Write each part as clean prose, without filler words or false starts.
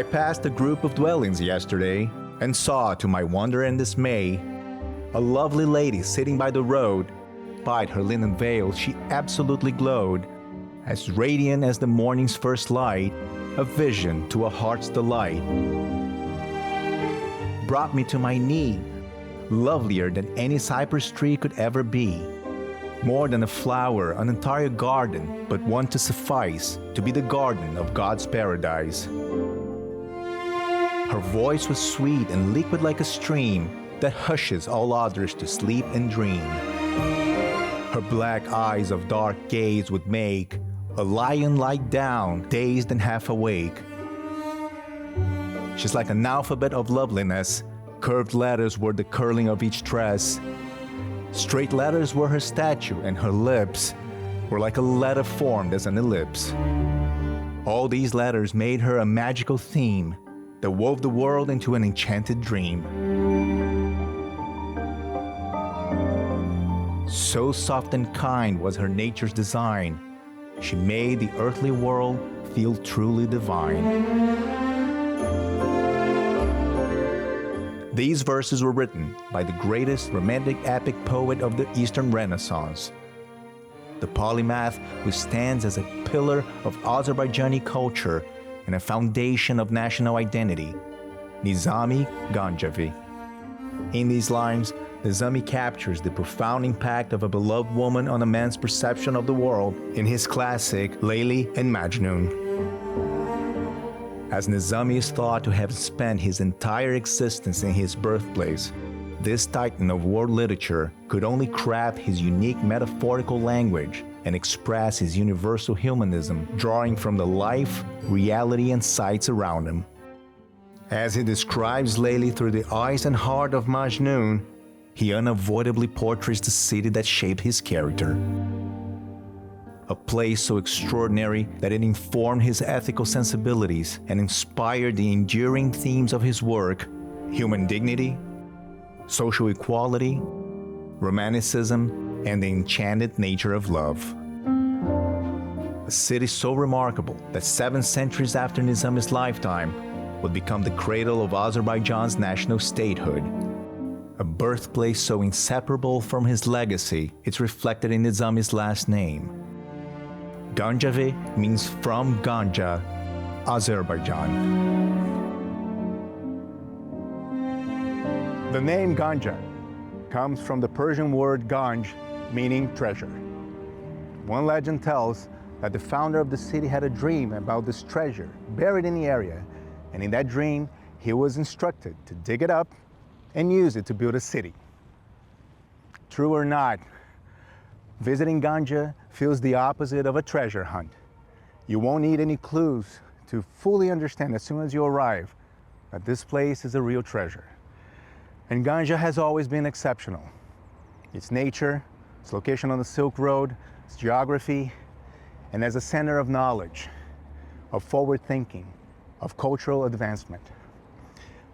I passed a group of dwellings yesterday and saw, to my wonder and dismay, a lovely lady sitting by the road. By her linen veil she absolutely glowed, as radiant as the morning's first light, a vision to a heart's delight. Brought me to my knee, lovelier than any cypress tree could ever be. More than a flower, an entire garden, but one to suffice to be the garden of God's paradise. Her voice was sweet and liquid like a stream that hushes all others to sleep and dream. Her black eyes of dark gaze would make a lion lie down, dazed and half awake. She's like an alphabet of loveliness. Curved letters were the curling of each tress. Straight letters were her statue, and her lips were like a letter formed as an ellipse. All these letters made her a magical theme that wove the world into an enchanted dream. So soft and kind was her nature's design, she made the earthly world feel truly divine. These verses were written by the greatest romantic epic poet of the Eastern Renaissance, the polymath who stands as a pillar of Azerbaijani culture and a foundation of national identity, Nizami Ganjavi. In these lines, Nizami captures the profound impact of a beloved woman on a man's perception of the world in his classic Layli and Majnun. As Nizami is thought to have spent his entire existence in his birthplace, this titan of world literature could only craft his unique metaphorical language and express his universal humanism, drawing from the life, reality, and sights around him. As he describes Layli through the eyes and heart of Majnun, he unavoidably portrays the city that shaped his character. A place so extraordinary that it informed his ethical sensibilities and inspired the enduring themes of his work: human dignity, social equality, romanticism, and the enchanted nature of love. A city so remarkable that 7 centuries after Nizami's lifetime would become the cradle of Azerbaijan's national statehood. A birthplace so inseparable from his legacy, it's reflected in Nizami's last name. Ganjavi means from Ganja, Azerbaijan. The name Ganja comes from the Persian word Ganj, meaning treasure. One legend tells that the founder of the city had a dream about this treasure buried in the area, and in that dream, he was instructed to dig it up and use it to build a city. True or not, visiting Ganja feels the opposite of a treasure hunt. You won't need any clues to fully understand as soon as you arrive that this place is a real treasure. And Ganja has always been exceptional. Its nature, its location on the Silk Road, its geography, and as a center of knowledge, of forward thinking, of cultural advancement.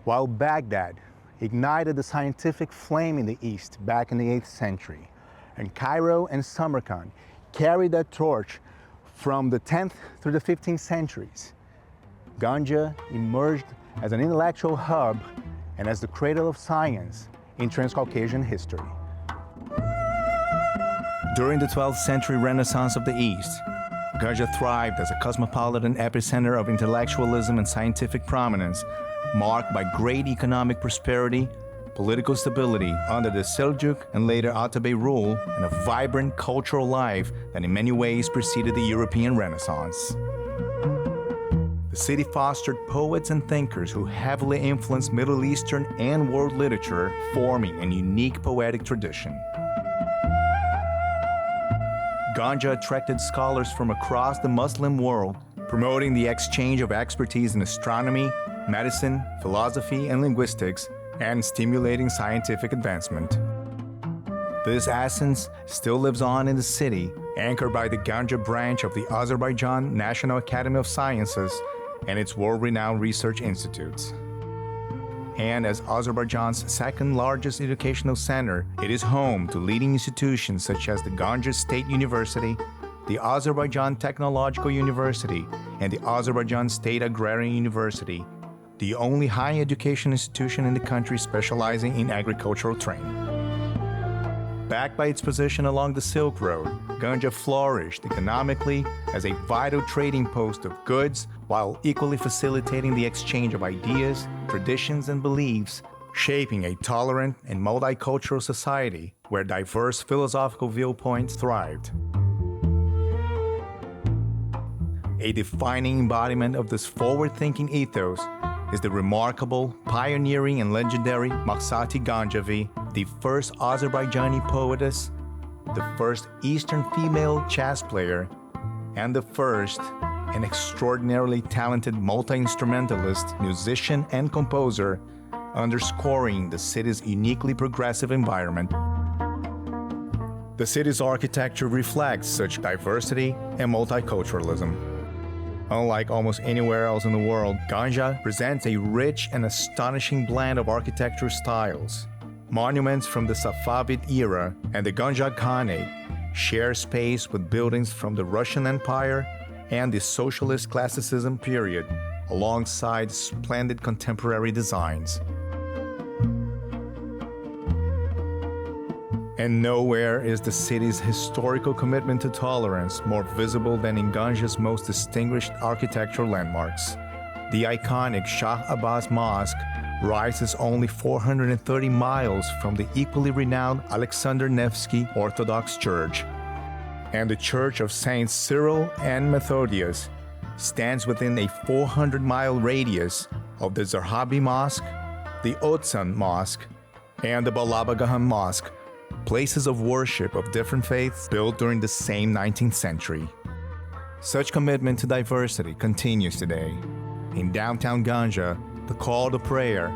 While Baghdad ignited the scientific flame in the East back in the 8th century, and Cairo and Samarkand carried that torch from the 10th through the 15th centuries, Ganja emerged as an intellectual hub and as the cradle of science in Transcaucasian history. During the 12th century Renaissance of the East, Ganja thrived as a cosmopolitan epicenter of intellectualism and scientific prominence, marked by great economic prosperity, political stability under the Seljuk and later Atabey rule, and a vibrant cultural life that in many ways preceded the European Renaissance. The city fostered poets and thinkers who heavily influenced Middle Eastern and world literature, forming a unique poetic tradition. Ganja attracted scholars from across the Muslim world, promoting the exchange of expertise in astronomy, medicine, philosophy, and linguistics, and stimulating scientific advancement. This essence still lives on in the city, anchored by the Ganja branch of the Azerbaijan National Academy of Sciences and its world-renowned research institutes. And as Azerbaijan's second-largest educational center, it is home to leading institutions such as the Ganja State University, the Azerbaijan Technological University, and the Azerbaijan State Agrarian University, the only higher education institution in the country specializing in agricultural training. Backed by its position along the Silk Road, Ganja flourished economically as a vital trading post of goods while equally facilitating the exchange of ideas, traditions, and beliefs, shaping a tolerant and multicultural society where diverse philosophical viewpoints thrived. A defining embodiment of this forward-thinking ethos is the remarkable, pioneering, and legendary Nizami Ganjavi, the first Azerbaijani poetess, the first Eastern female chess player, and the first and extraordinarily talented multi-instrumentalist, musician, and composer, underscoring the city's uniquely progressive environment. The city's architecture reflects such diversity and multiculturalism. Unlike almost anywhere else in the world, Ganja presents a rich and astonishing blend of architecture styles. Monuments from the Safavid era and the Ganja Khanate share space with buildings from the Russian Empire and the Socialist Classicism period, alongside splendid contemporary designs. And nowhere is the city's historical commitment to tolerance more visible than in Ganja's most distinguished architectural landmarks. The iconic Shah Abbas Mosque rises only 430 miles from the equally renowned Alexander Nevsky Orthodox Church. And the Church of Saints Cyril and Methodius stands within a 400-mile radius of the Zahabi Mosque, the Otsan Mosque, and the Balabaghan Mosque, places of worship of different faiths built during the same 19th century. Such commitment to diversity continues today. In downtown Ganja, the call to prayer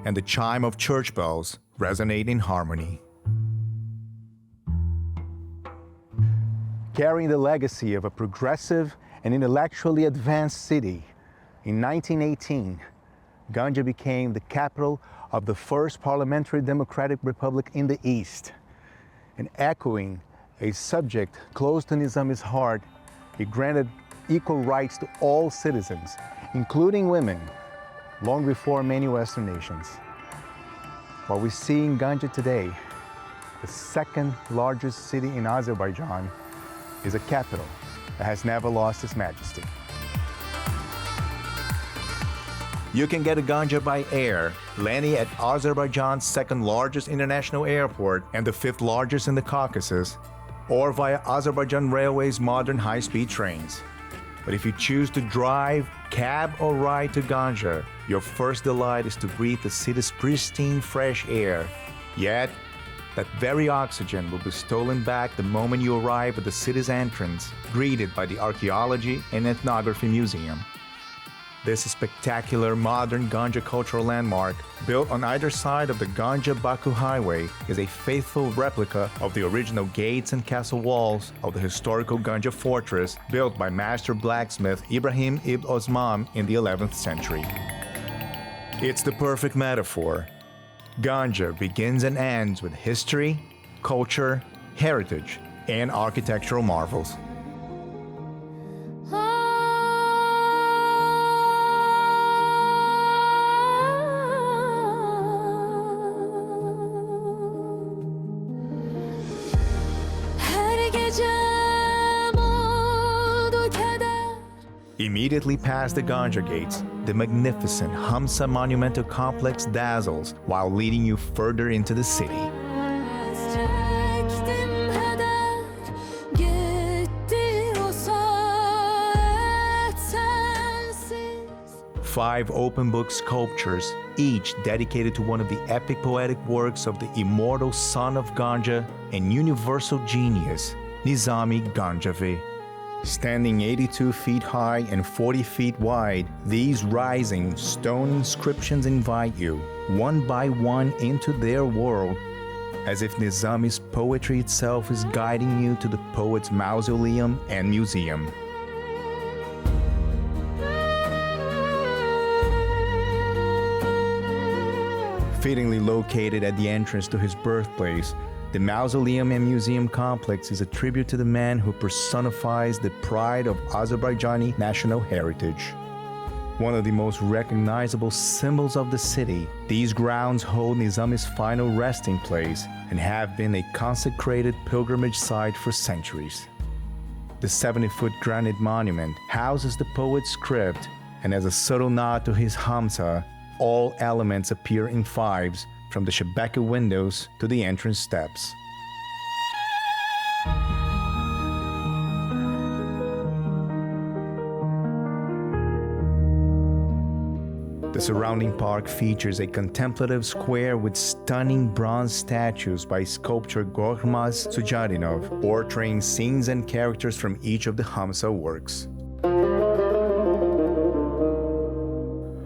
and the chime of church bells resonate in harmony. Carrying the legacy of a progressive and intellectually advanced city, in 1918, Ganja became the capital of the first parliamentary democratic republic in the East. And echoing a subject close to Nizami's heart, it granted equal rights to all citizens, including women, long before many Western nations. What we see in Ganja today, the second largest city in Azerbaijan, is a capital that has never lost its majesty. You can get to Ganja by air, landing at Azerbaijan's second largest international airport and the fifth largest in the Caucasus, or via Azerbaijan Railway's modern high-speed trains. But if you choose to drive, cab, or ride to Ganja, your first delight is to breathe the city's pristine, fresh air. Yet, that very oxygen will be stolen back the moment you arrive at the city's entrance, greeted by the Archaeology and Ethnography Museum. This spectacular modern Ganja cultural landmark, built on either side of the Ganja-Baku highway, is a faithful replica of the original gates and castle walls of the historical Ganja fortress built by master blacksmith Ibrahim ibn Osman in the 11th century. It's the perfect metaphor. Ganja begins and ends with history, culture, heritage, and architectural marvels. Immediately past the Ganja gates, the magnificent Hamsa monumental complex dazzles while leading you further into the city. Five open-book sculptures, each dedicated to one of the epic poetic works of the immortal son of Ganja and universal genius, Nizami Ganjavi. Standing 82 feet high and 40 feet wide, these rising stone inscriptions invite you, one by one, into their world, as if Nizami's poetry itself is guiding you to the poet's mausoleum and museum. Fittingly located at the entrance to his birthplace, the mausoleum and museum complex is a tribute to the man who personifies the pride of Azerbaijani national heritage. One of the most recognizable symbols of the city, these grounds hold Nizami's final resting place and have been a consecrated pilgrimage site for centuries. The 70-foot granite monument houses the poet's script, and as a subtle nod to his Hamsa, all elements appear in fives, from the Shabaka windows to the entrance steps. The surrounding park features a contemplative square with stunning bronze statues by sculptor Gormaz Sujarinov, portraying scenes and characters from each of the Hamsa works.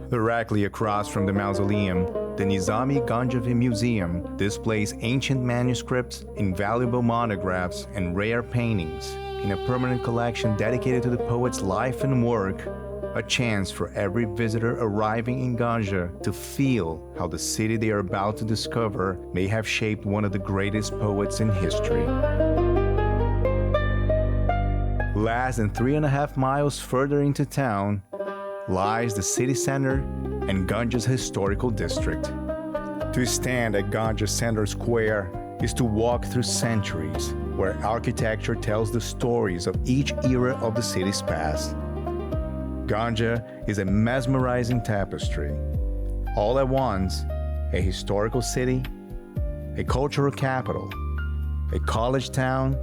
Directly across from the mausoleum, the Nizami Ganjavi Museum displays ancient manuscripts, invaluable monographs, and rare paintings in a permanent collection dedicated to the poet's life and work, a chance for every visitor arriving in Ganja to feel how the city they are about to discover may have shaped one of the greatest poets in history. Less than 3.5 miles further into town lies the city center and Ganja's historical district. To stand at Ganja Center Square is to walk through centuries where architecture tells the stories of each era of the city's past. Ganja is a mesmerizing tapestry. All at once, a historical city, a cultural capital, a college town,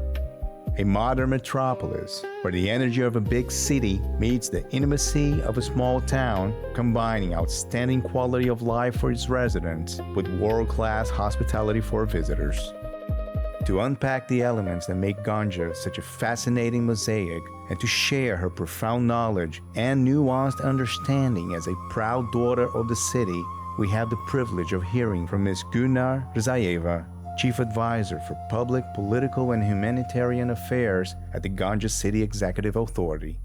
a modern metropolis, where the energy of a big city meets the intimacy of a small town, combining outstanding quality of life for its residents with world-class hospitality for visitors. To unpack the elements that make Ganja such a fascinating mosaic, and to share her profound knowledge and nuanced understanding as a proud daughter of the city, we have the privilege of hearing from Ms. Gulnar Rizayeva, Chief Advisor for Public, Political, and Humanitarian Affairs at the Ganja City Executive Authority.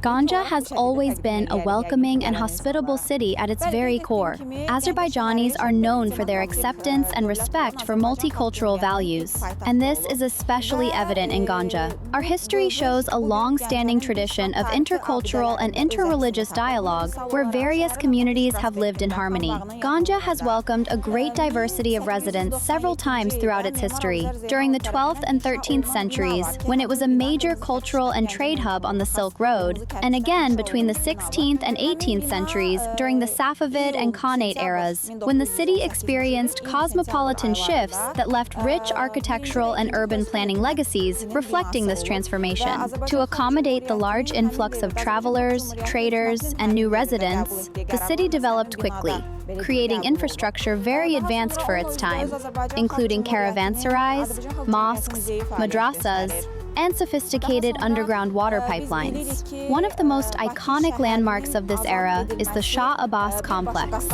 Ganja has always been a welcoming and hospitable city at its very core. Azerbaijanis are known for their acceptance and respect for multicultural values, and this is especially evident in Ganja. Our history shows a long-standing tradition of intercultural and interreligious dialogue where various communities have lived in harmony. Ganja has welcomed a great diversity of residents several times throughout its history. During the 12th and 13th centuries, when it was a major cultural and trade hub on the Silk Road, and again between the 16th and 18th centuries during the Safavid and Khanate eras, when the city experienced cosmopolitan shifts that left rich architectural and urban planning legacies reflecting this transformation. To accommodate the large influx of travelers, traders, and new residents, the city developed quickly, creating infrastructure very advanced for its time, including caravanserais, mosques, madrasas, and sophisticated underground water pipelines. One of the most iconic landmarks of this era is the Shah Abbas complex.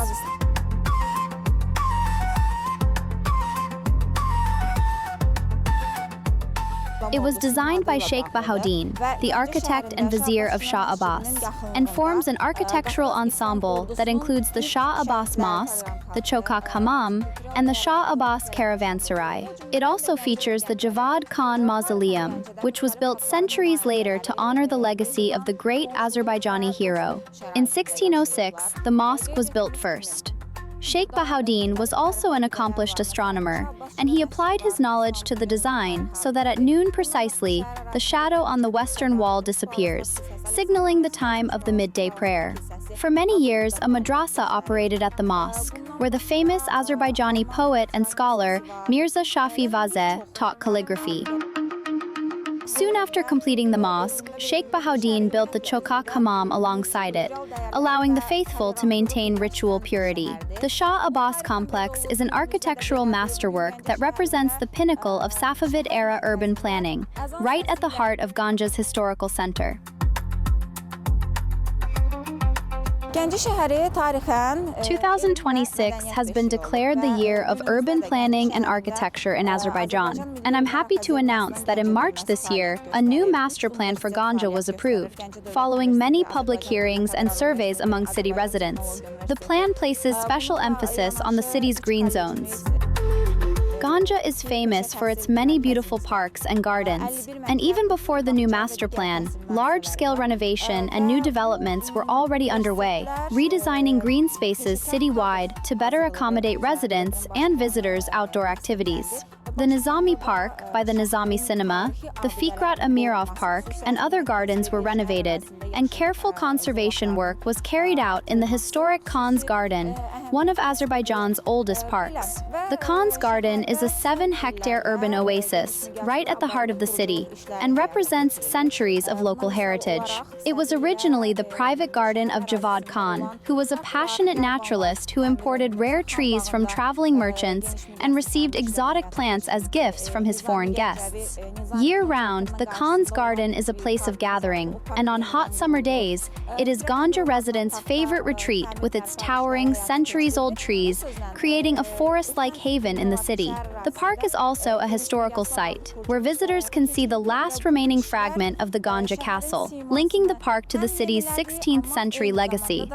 It was designed by Sheikh Bahauddin, the architect and vizier of Shah Abbas, and forms an architectural ensemble that includes the Shah Abbas Mosque, the Chokak Hammam, and the Shah Abbas Caravanserai. It also features the Javad Khan Mausoleum, which was built centuries later to honor the legacy of the great Azerbaijani hero. In 1606, the mosque was built first. Sheikh Bahauddin was also an accomplished astronomer, and he applied his knowledge to the design so that at noon precisely, the shadow on the western wall disappears, signaling the time of the midday prayer. For many years, a madrasa operated at the mosque, where the famous Azerbaijani poet and scholar Mirza Shafi Vazeh taught calligraphy. Soon after completing the mosque, Sheikh Bahauddin built the Chokak Hammam alongside it, allowing the faithful to maintain ritual purity. The Shah Abbas complex is an architectural masterwork that represents the pinnacle of Safavid-era urban planning, right at the heart of Ganja's historical center. 2026 has been declared the year of urban planning and architecture in Azerbaijan, and I'm happy to announce that in March this year, a new master plan for Ganja was approved, following many public hearings and surveys among city residents. The plan places special emphasis on the city's green zones. Ganja is famous for its many beautiful parks and gardens. And even before the new master plan, large-scale renovation and new developments were already underway, redesigning green spaces citywide to better accommodate residents and visitors' outdoor activities. The Nizami Park by the Nizami Cinema, the Fikret Amirov Park, and other gardens were renovated, and careful conservation work was carried out in the historic Khan's Garden, one of Azerbaijan's oldest parks. The Khan's Garden is a 7-hectare urban oasis, right at the heart of the city, and represents centuries of local heritage. It was originally the private garden of Javad Khan, who was a passionate naturalist who imported rare trees from traveling merchants and received exotic plants as gifts from his foreign guests. Year-round, the Khan's Garden is a place of gathering, and on hot summer days, it is Ganja residents' favorite retreat with its towering, centuries-old trees, creating a forest-like haven in the city. The park is also a historical site, where visitors can see the last remaining fragment of the Ganja castle, linking the park to the city's 16th century legacy.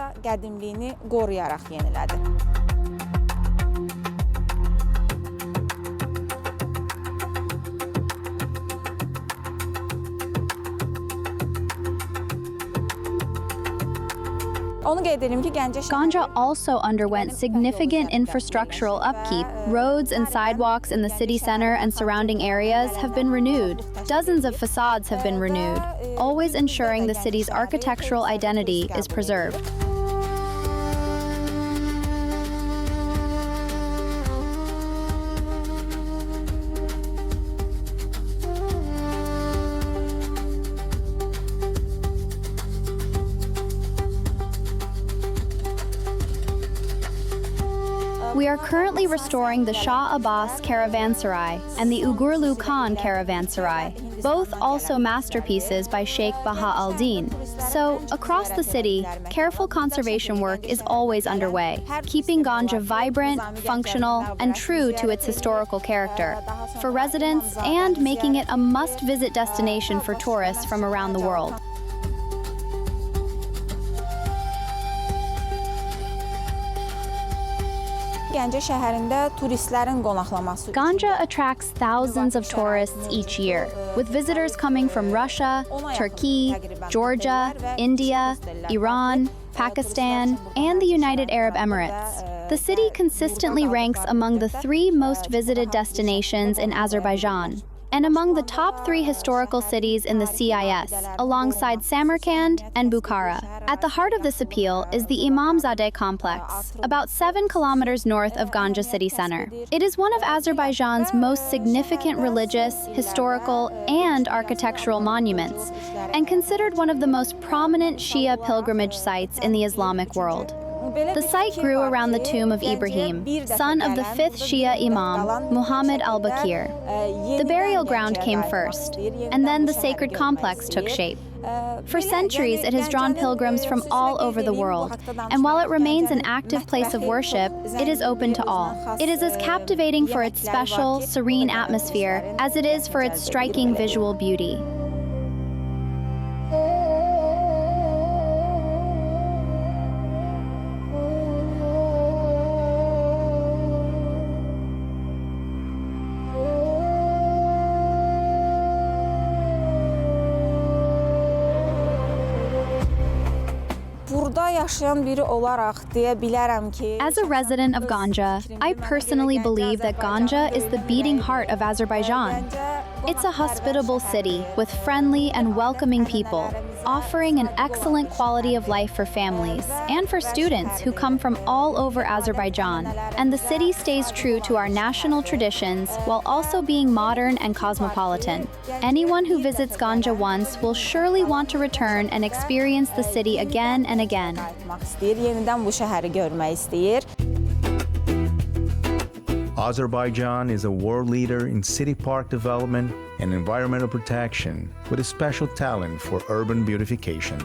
Ganja also underwent significant infrastructural upkeep. Roads and sidewalks in the city center and surrounding areas have been renewed. Dozens of facades have been renewed, always ensuring the city's architectural identity is preserved. We are currently restoring the Shah Abbas Caravanserai and the Uygurlu Khan Caravanserai, both also masterpieces by Sheikh Baha al-Din. So, across the city, careful conservation work is always underway, keeping Ganja vibrant, functional, and true to its historical character for residents and making it a must-visit destination for tourists from around the world. Ganja attracts thousands of tourists each year, with visitors coming from Russia, Turkey, Georgia, India, Iran, Pakistan, and the United Arab Emirates. The city consistently ranks among the 3 most visited destinations in Azerbaijan, and among the top 3 historical cities in the CIS, alongside Samarkand and Bukhara. At the heart of this appeal is the Imamzadeh complex, about 7 kilometers north of Ganja city center. It is one of Azerbaijan's most significant religious, historical, and architectural monuments, and considered one of the most prominent Shia pilgrimage sites in the Islamic world. The site grew around the tomb of Ibrahim, son of the 5th Shia Imam, Muhammad al-Baqir. The burial ground came first, and then the sacred complex took shape. For centuries, it has drawn pilgrims from all over the world, and while it remains an active place of worship, it is open to all. It is as captivating for its special, serene atmosphere as it is for its striking visual beauty. As a resident of Ganja, I personally believe that Ganja is the beating heart of Azerbaijan. It's a hospitable city with friendly and welcoming people, offering an excellent quality of life for families and for students who come from all over Azerbaijan. And the city stays true to our national traditions while also being modern and cosmopolitan. Anyone who visits Ganja once will surely want to return and experience the city again and again. Azerbaijan is a world leader in city park development and environmental protection with a special talent for urban beautification.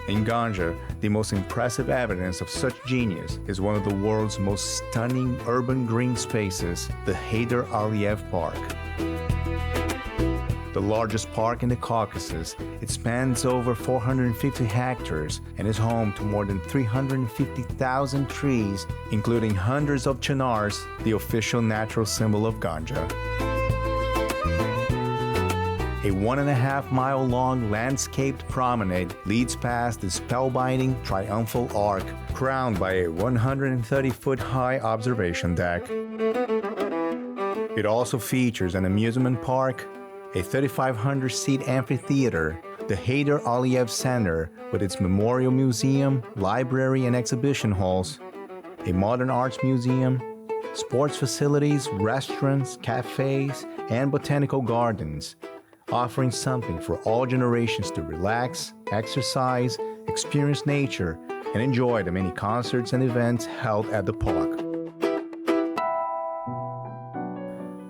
In Ganja, the most impressive evidence of such genius is one of the world's most stunning urban green spaces, the Heydar Aliyev Park. the largest park in the Caucasus. It spans over 450 hectares and is home to more than 350,000 trees, including hundreds of chinars, the official natural symbol of Ganja. A 1.5-mile-long landscaped promenade leads past the spellbinding triumphal arch, crowned by a 130-foot-high observation deck. It also features an amusement park, a 3,500-seat amphitheater, the Heydar Aliyev Center with its memorial museum, library and exhibition halls, a modern arts museum, sports facilities, restaurants, cafes, and botanical gardens, offering something for all generations to relax, exercise, experience nature, and enjoy the many concerts and events held at the park.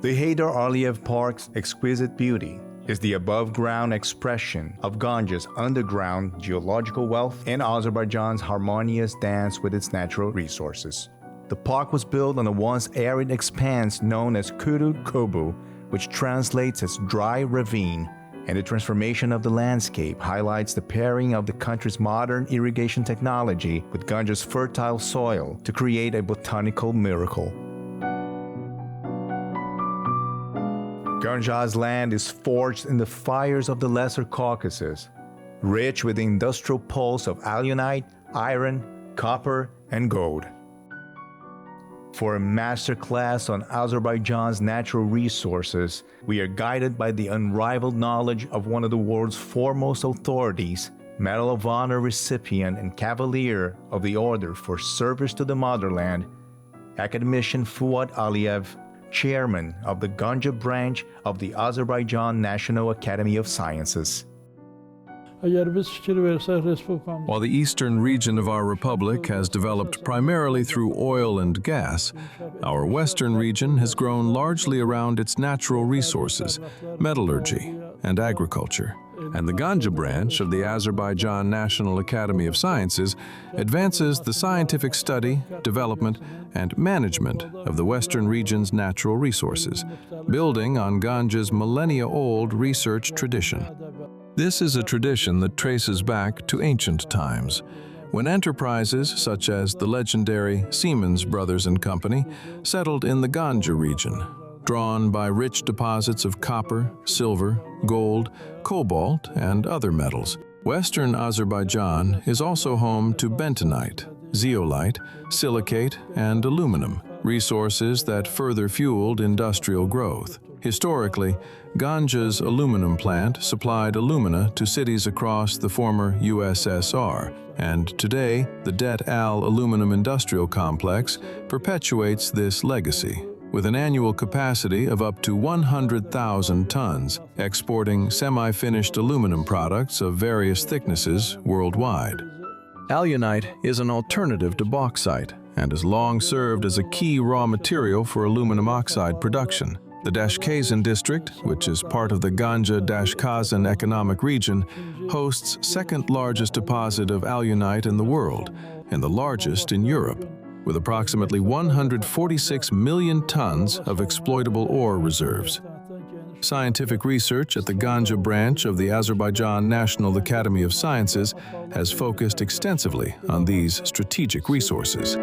The Heydar Aliyev Park's exquisite beauty is the above-ground expression of Ganja's underground geological wealth and Azerbaijan's harmonious dance with its natural resources. The park was built on a once arid expanse known as Kuru Kobu, which translates as dry ravine, and the transformation of the landscape highlights the pairing of the country's modern irrigation technology with Ganja's fertile soil to create a botanical miracle. Ganja's land is forged in the fires of the Lesser Caucasus, rich with the industrial pulse of alunite, iron, copper, and gold. For a masterclass on Azerbaijan's natural resources, we are guided by the unrivaled knowledge of one of the world's foremost authorities, Medal of Honor recipient and Cavalier of the Order for Service to the Motherland, Academician Fuat Aliyev, Chairman of the Ganja branch of the Azerbaijan National Academy of Sciences. While the eastern region of our republic has developed primarily through oil and gas, our western region has grown largely around its natural resources, metallurgy, and agriculture. And the Ganja branch of the Azerbaijan National Academy of Sciences advances the scientific study, development, and management of the western region's natural resources, building on Ganja's millennia-old research tradition. This is a tradition that traces back to ancient times, when enterprises such as the legendary Siemens Brothers and Company settled in the Ganja region, drawn by rich deposits of copper, silver, gold, cobalt, and other metals. Western Azerbaijan is also home to bentonite, zeolite, silicate, and aluminum, resources that further fueled industrial growth. Historically, Ganja's aluminum plant supplied alumina to cities across the former USSR, and today the Det Al Aluminum Industrial Complex perpetuates this legacy, with an annual capacity of up to 100,000 tons, exporting semi-finished aluminum products of various thicknesses worldwide. Alunite is an alternative to bauxite and has long served as a key raw material for aluminum oxide production. The Dashkazan district, which is part of the Ganja-Dashkazan economic region, hosts second-largest deposit of alunite in the world and the largest in Europe, with approximately 146 million tons of exploitable ore reserves. Scientific research at the Ganja branch of the Azerbaijan National Academy of Sciences has focused extensively on these strategic resources.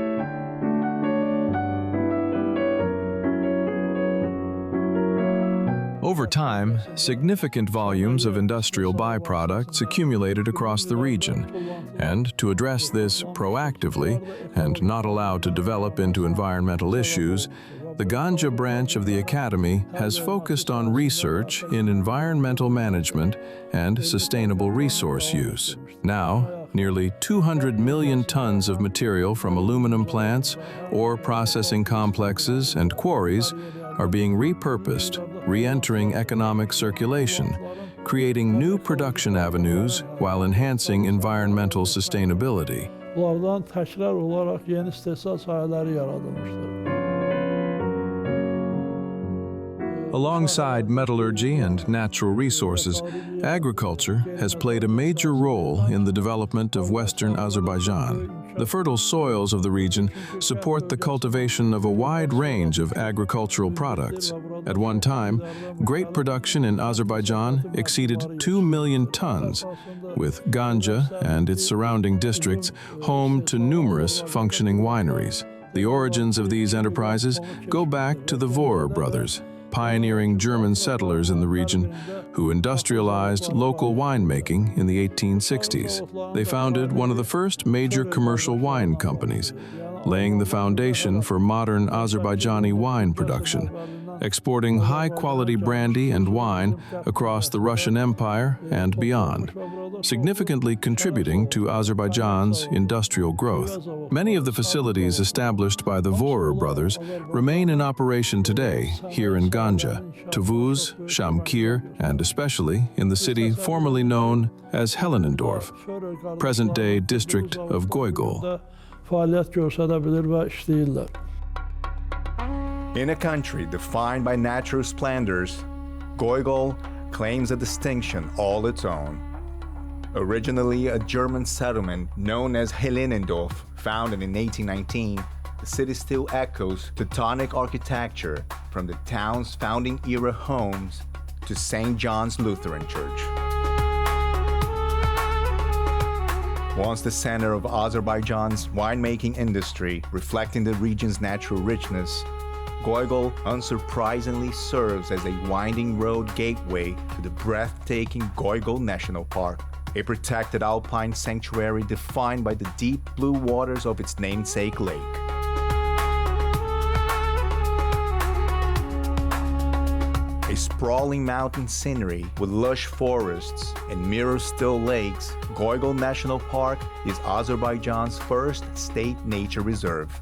Over time, significant volumes of industrial byproducts accumulated across the region, and to address this proactively and not allow to develop into environmental issues, the Ganja branch of the Academy has focused on research in environmental management and sustainable resource use. Now, nearly 200 million tons of material from aluminum plants, ore processing complexes, and quarries are being repurposed, re-entering economic circulation, creating new production avenues while enhancing environmental sustainability. Alongside metallurgy and natural resources, agriculture has played a major role in the development of Western Azerbaijan. The fertile soils of the region support the cultivation of a wide range of agricultural products. At one time, grape production in Azerbaijan exceeded 2 million tons, with Ganja and its surrounding districts home to numerous functioning wineries. The origins of these enterprises go back to the Vorer brothers, pioneering German settlers in the region who industrialized local winemaking in the 1860s. They founded one of the first major commercial wine companies, laying the foundation for modern Azerbaijani wine production, exporting high-quality brandy and wine across the Russian Empire and beyond, significantly contributing to Azerbaijan's industrial growth. Many of the facilities established by the Vorer brothers remain in operation today here in Ganja, Tavuz, Shamkir, and especially in the city formerly known as Helenendorf, present-day district of Goygol. In a country defined by natural splendors, Goygol claims a distinction all its own. Originally a German settlement known as Helenendorf, founded in 1819, the city still echoes Teutonic architecture from the town's founding era homes to St. John's Lutheran Church. Once the center of Azerbaijan's winemaking industry, reflecting the region's natural richness, Goygol unsurprisingly serves as a winding road gateway to the breathtaking Goygol National Park, a protected alpine sanctuary defined by the deep blue waters of its namesake lake. A sprawling mountain scenery with lush forests and mirror-still lakes, Goygol National Park is Azerbaijan's first state nature reserve.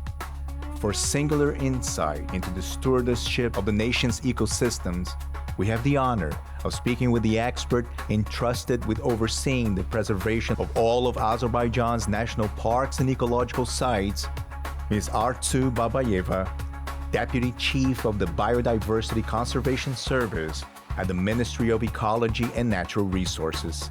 For singular insight into the stewardship of the nation's ecosystems, we have the honor of speaking with the expert entrusted with overseeing the preservation of all of Azerbaijan's national parks and ecological sites, Ms. Artsu Babayeva, Deputy Chief of the Biodiversity Conservation Service at the Ministry of Ecology and Natural Resources.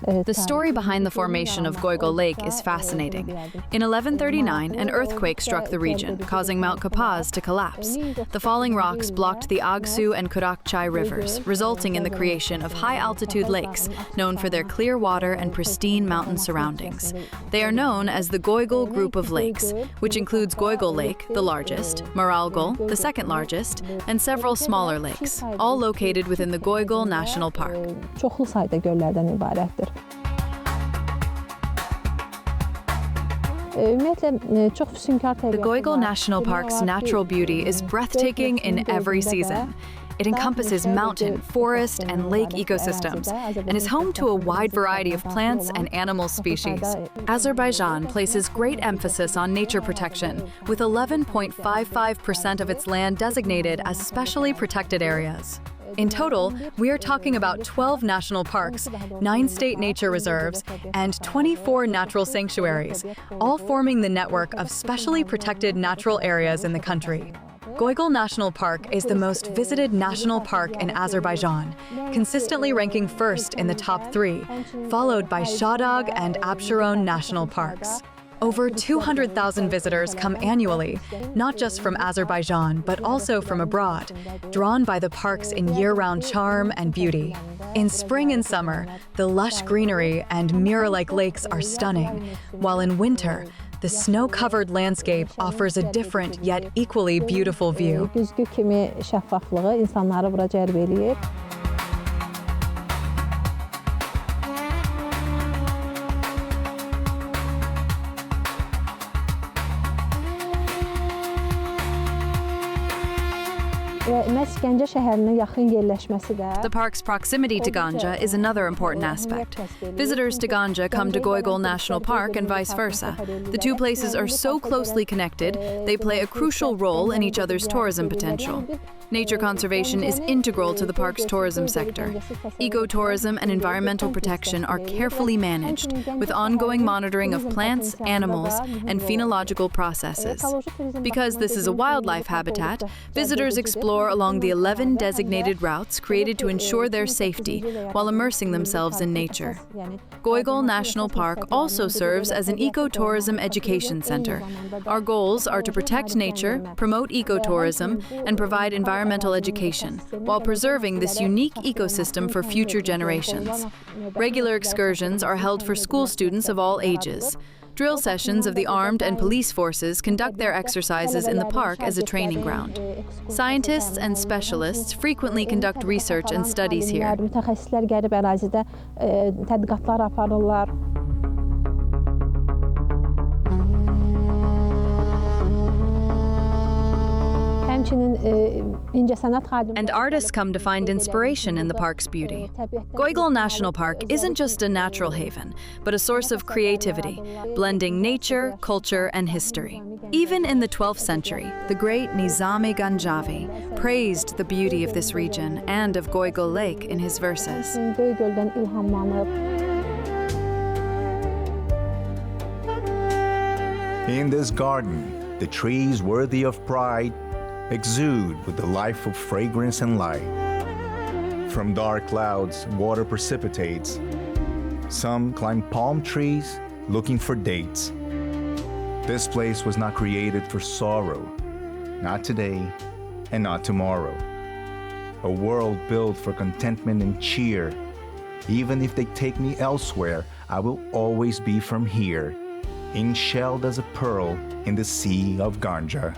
The story behind the formation of Goygol Lake is fascinating. In 1139, an earthquake struck the region, causing Mount Caucasus to collapse. The falling rocks blocked the Agsu and Kurakchai rivers, resulting in the creation of high-altitude lakes, known for their clear water and pristine mountain surroundings. They are known as the Goygol group of lakes, which includes Goygol Lake, the largest, Maralgol, the second largest, and several smaller lakes, all located within the Goygol National Park. The Goygol National Park's natural beauty is breathtaking in every season. It encompasses mountain, forest, and lake ecosystems, and is home to a wide variety of plants and animal species. Azerbaijan places great emphasis on nature protection, with 11.55% of its land designated as specially protected areas. In total, we are talking about 12 national parks, 9 state nature reserves, and 24 natural sanctuaries, all forming the network of specially protected natural areas in the country. Goygol National Park is the most visited national park in Azerbaijan, consistently ranking first in the top 3, followed by Shahdag and Absheron national parks. Over 200,000 visitors come annually, not just from Azerbaijan, but also from abroad, drawn by the park's year-round charm and beauty. In spring and summer, the lush greenery and mirror-like lakes are stunning, while in winter, the snow-covered landscape offers a different yet equally beautiful view. The park's proximity to Ganja is another important aspect. Visitors to Ganja come to Goygol National Park and vice versa. The two places are so closely connected, they play a crucial role in each other's tourism potential. Nature conservation is integral to the park's tourism sector. Ecotourism and environmental protection are carefully managed, with ongoing monitoring of plants, animals, and phenological processes. Because this is a wildlife habitat, visitors explore along the 11 designated routes created to ensure their safety while immersing themselves in nature. Goygol National Park also serves as an ecotourism education center. Our goals are to protect nature, promote ecotourism, and provide environmental education, while preserving this unique ecosystem for future generations. Regular excursions are held for school students of all ages. Drill sessions of the armed and police forces conduct their exercises in the park as a training ground. Scientists and specialists frequently conduct research and studies here. And artists come to find inspiration in the park's beauty. Goygol National Park isn't just a natural haven, but a source of creativity, blending nature, culture, and history. Even in the 12th century, the great Nizami Ganjavi praised the beauty of this region and of Goygol Lake in his verses. In this garden, the trees worthy of pride exude with the life of fragrance and light. From dark clouds, water precipitates. Some climb palm trees looking for dates. This place was not created for sorrow, not today and not tomorrow. A world built for contentment and cheer. Even if they take me elsewhere, I will always be from here, enshelled as a pearl in the sea of Ganja.